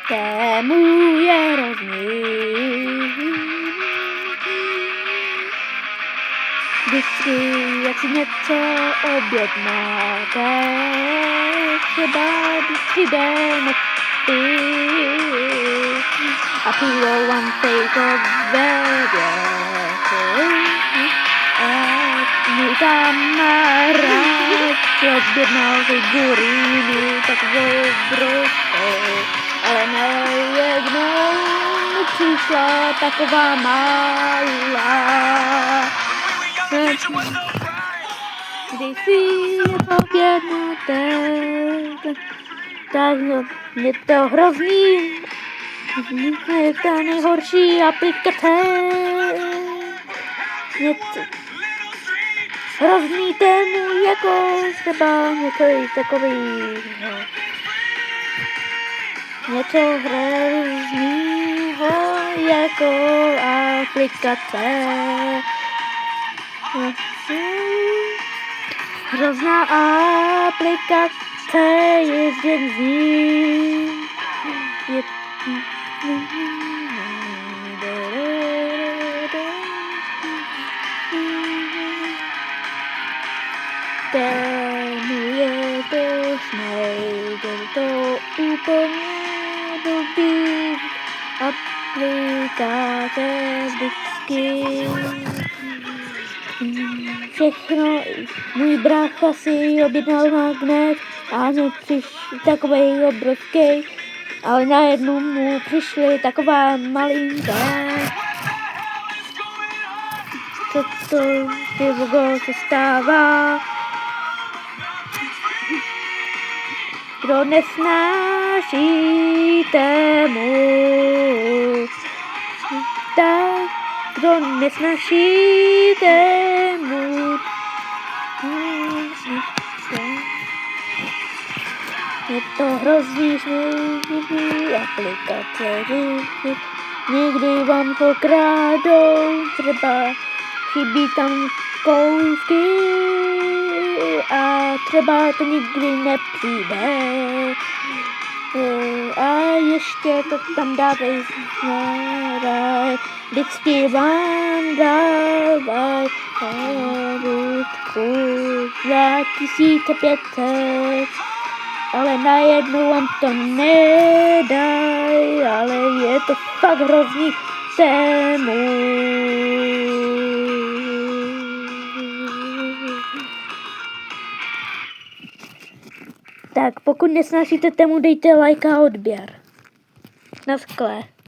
Tému je hrozný. Vždycky, jak si něco objednáte, třeba když přijde nechty a přijdou vám fejkové věci. Můj kamarád si objednal figurínu takovou bruskou, ale najednou mi přišla taková malá. Když si něco objednáte, tak je to hrozný. Je to nejhorší aplikace. Něco hrozný tému, jako třeba něco takovýho. Něco hroznýho, jako aplikace. Hrozná aplikace je jen z ní. Tému je to šmejder, to úplně blbý aplikace vždycky. Všechno, můj brácha si objednal magnet a přišel takovej obrovský, ale najednou mu přišly taková malinká. Co to tyvogo se stává? Kdo nesnáší tému, tak kdo nesnáší tému, je to hrozný šmejný aplikace, někdy vám to krádou, třeba chybí tam kousky a třeba to nikdy nepřijde. A ještě to tam dávej znáraj, vždycky vám dávaj harutku 2500, ale najednou vám to nedaj, ale je to fakt hrozný tému. Tak pokud nesnášíte tému, dejte like a odběr. Naschle.